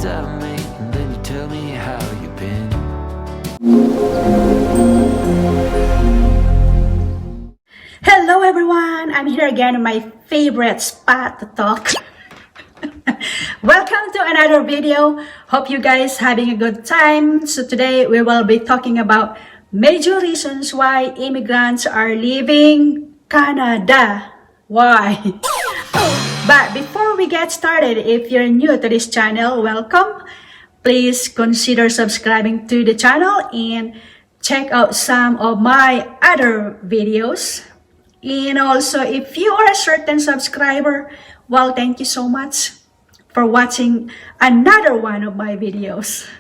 I've made, and then you tell me how you've been. Hello everyone! I'm here again in my favorite spot to talk. Welcome to another video. Hope you guys having a good time. So today we will be talking about major reasons why immigrants are leaving Canada. Why? But before we get started, if you're new to this channel, welcome. Please consider subscribing to the channel and check out some of my other videos. And also, if you are a certain subscriber, well, thank you so much for watching another one of my videos.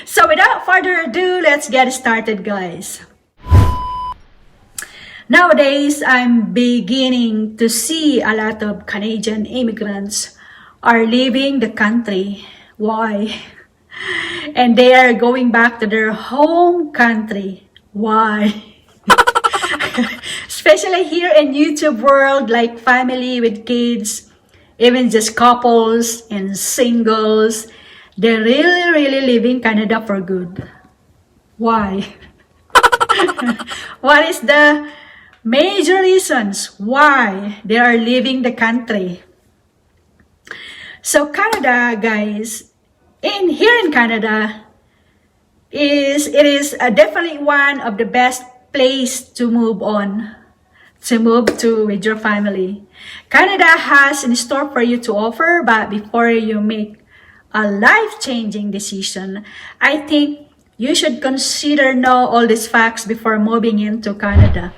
So without further ado, let's get started, guys. Nowadays, I'm beginning to see a lot of Canadian immigrants are leaving the country. Why? And they are going back to their home country. Why? Especially here in YouTube world, like family with kids, even just couples and singles, they're really leaving Canada for good. Why? What is the major reasons why they are leaving the country? So Canada, guys, here in Canada, is definitely one of the best place to move on, to move to with your family. Canada has in store for you to offer, but before you make a life-changing decision, I think you should consider know all these facts before moving into Canada.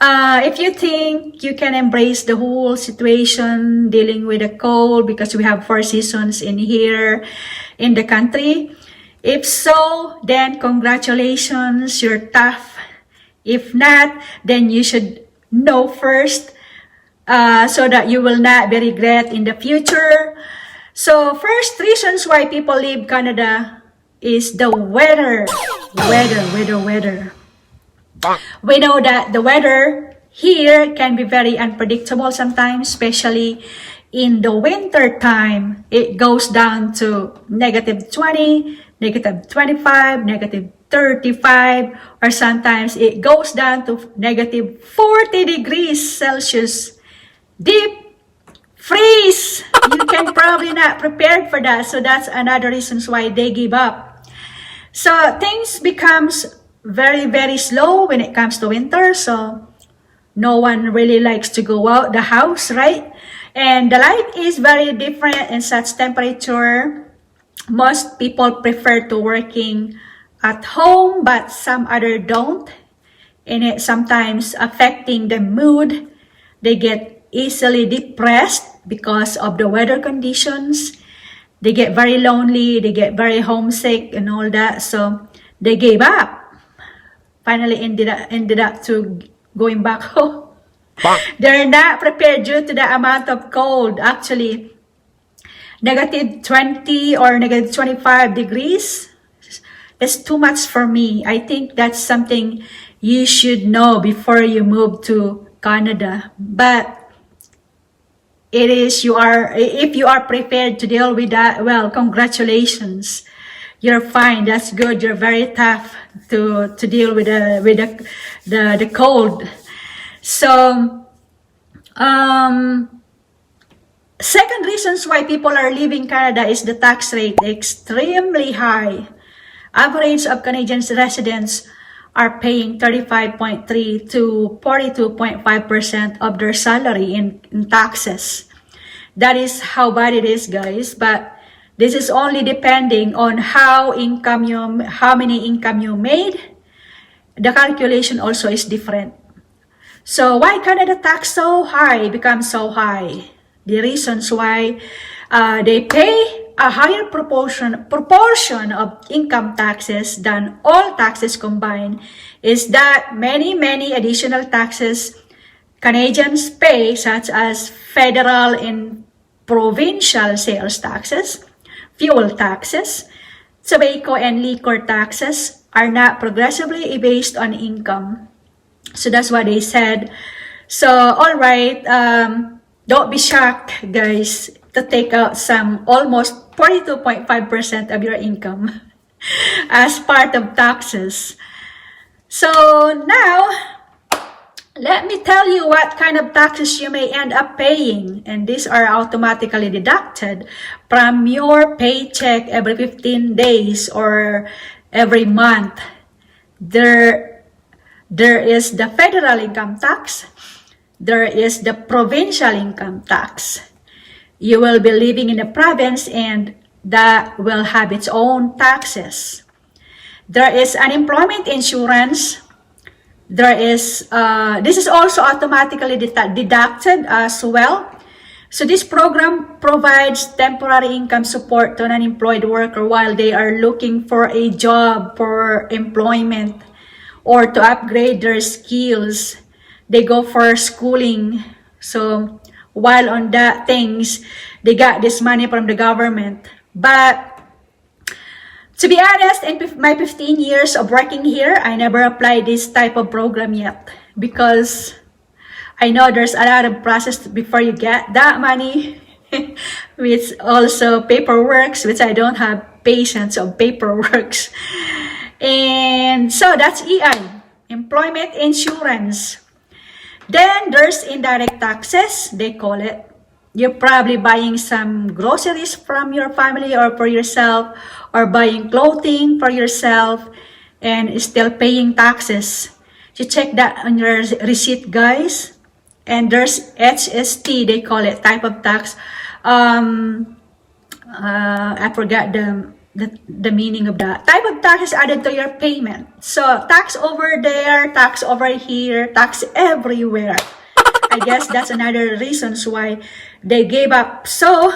If you think you can embrace the whole situation dealing with the cold, because we have 4 seasons in here in the country, if so, then congratulations, you're tough. If not, then you should know first so that you will not be regret in the future. So first reasons why people leave Canada is the weather. Weather. We know that the weather here can be very unpredictable sometimes, especially in the winter time. It goes down to -20, -25, -35, or sometimes it goes down to -40 degrees Celsius. Deep freeze! You can probably not prepare for that, so that's another reason why they give up. So things becomes very slow when it comes to winter, so no one really likes to go out the house, right? And the life is very different in such temperature. Most people prefer to working at home, but some other don't, and it sometimes affecting the mood. They get easily depressed because of the weather conditions. They get very lonely, they get very homesick and all that, so they gave up. Finally ended up to going back home. They're not prepared due to the amount of cold. Actually, -20 or -25 degrees is too much for me. I think that's something you should know before you move to Canada. But if you are prepared to deal with that, well, congratulations. You're fine. That's good. You're very tough to deal with the cold. So, second reasons why people are leaving Canada is the tax rate, extremely high. Average of Canadian residents are paying 35.3 to 42.5% of their salary in taxes. That is how bad it is, guys. But this is only depending on how many income you made. The calculation also is different. So why Canada tax so high, becomes so high? The reasons why they pay a higher proportion of income taxes than all taxes combined is that many additional taxes Canadians pay, such as federal and provincial sales taxes, fuel taxes, tobacco and liquor taxes are not progressively based on income. So that's what they said. So, all right, don't be shocked, guys. to take out some almost 42.5% of your income as part of taxes. So now, let me tell you what kind of taxes you may end up paying, and these are automatically deducted from your paycheck every 15 days or every month. There is the federal income tax, there is the provincial income tax. You will be living in a province and that will have its own taxes. There is unemployment insurance. There is, this is also automatically deducted as well. So this program provides temporary income support to an unemployed worker while they are looking for a job, for employment, or to upgrade their skills. They go for schooling. So while on that things, they got this money from the government. But to be honest, in my 15 years of working here, I never applied this type of program yet because I know there's a lot of process before you get that money, with also paperwork, which I don't have patience of paperwork. And so that's EI, employment insurance. Then there's indirect taxes, they call it. You're probably buying some groceries from your family or for yourself, or buying clothing for yourself and still paying taxes. You check that on your receipt, guys. And there's HST, they call it, type of tax. I forgot the meaning of that. Type of tax is added to your payment. So tax over there, tax over here, tax everywhere. I guess that's another reasons why they gave up. So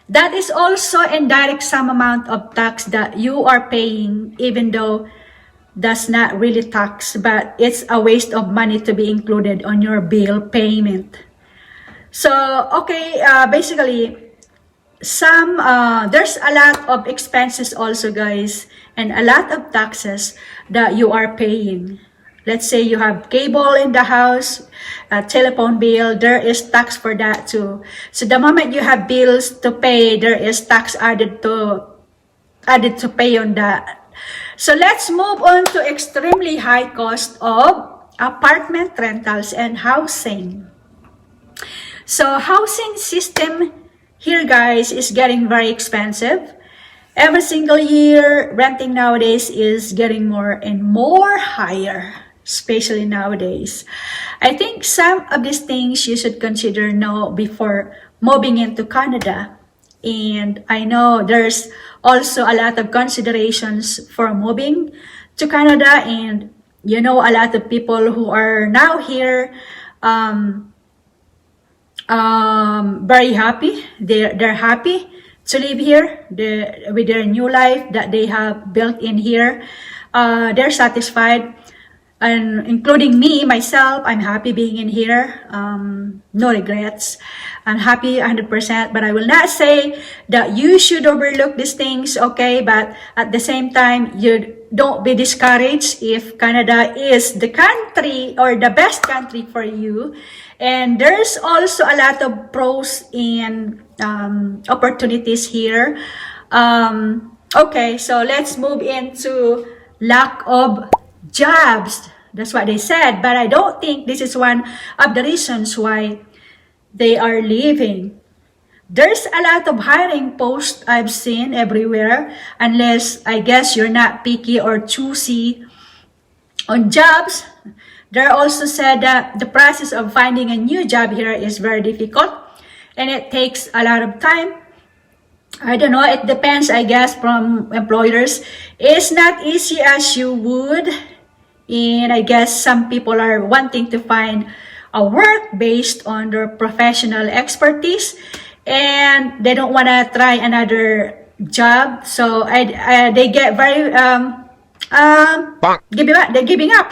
that is also indirect some amount of tax that you are paying, even though that's not really tax, but it's a waste of money to be included on your bill payment. So okay, basically there's a lot of expenses also, guys, and a lot of taxes that you are paying. Let's say you have cable in the house, a telephone bill, there is tax for that too. So the moment you have bills to pay, there is tax added to pay on that. So let's move on to extremely high cost of apartment rentals and housing. So housing system here, guys, is getting very expensive. Every single year, renting nowadays is getting more and more higher, especially nowadays. I think some of these things you should consider now before moving into Canada. And I know there's also a lot of considerations for moving to Canada, and you know, a lot of people who are now here very happy. They're happy to live here with their new life that they have built in here. They're satisfied, and including me, myself, I'm happy being in here. No regrets. I'm happy 100%, but I will not say that you should overlook these things, okay? But at the same time, you don't be discouraged if Canada is the country or the best country for you. And there's also a lot of pros and opportunities here. Okay, so let's move into lack of jobs. That's what they said, but I don't think this is one of the reasons why they are leaving. There's a lot of hiring posts I've seen everywhere, unless I guess you're not picky or choosy on jobs. There also said that the process of finding a new job here is very difficult and it takes a lot of time. I don't know, it depends, I guess, from employers. It's not easy as you would, and I guess some people are wanting to find a work based on their professional expertise and they don't want to try another job, so they get very they're giving up.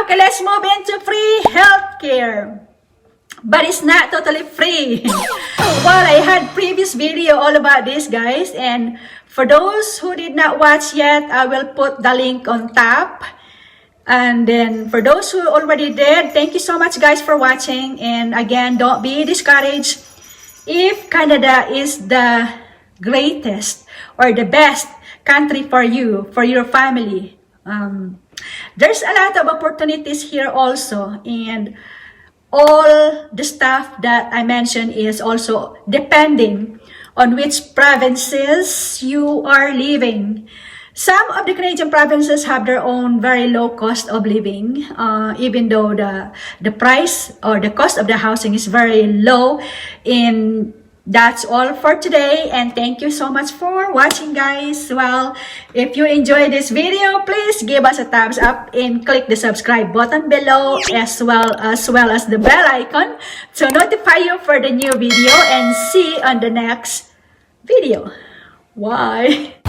Okay, let's move into free healthcare, but it's not totally free. Well, I had previous video all about this, guys, and for those who did not watch yet, I will put the link on top. And then for those who already did, thank you so much, guys, for watching. And again, don't be discouraged if Canada is the greatest or the best country for you, for your family, there's a lot of opportunities here also, and all the stuff that I mentioned is also depending on which provinces you are living. Some of the Canadian provinces have their own very low cost of living, even though the price or the cost of the housing is very low. And that's all for today, and thank you so much for watching, guys. Well, if you enjoyed this video, please give us a thumbs up and click the subscribe button below, as well as the bell icon to notify you for the new video, and see you on the next video. Bye.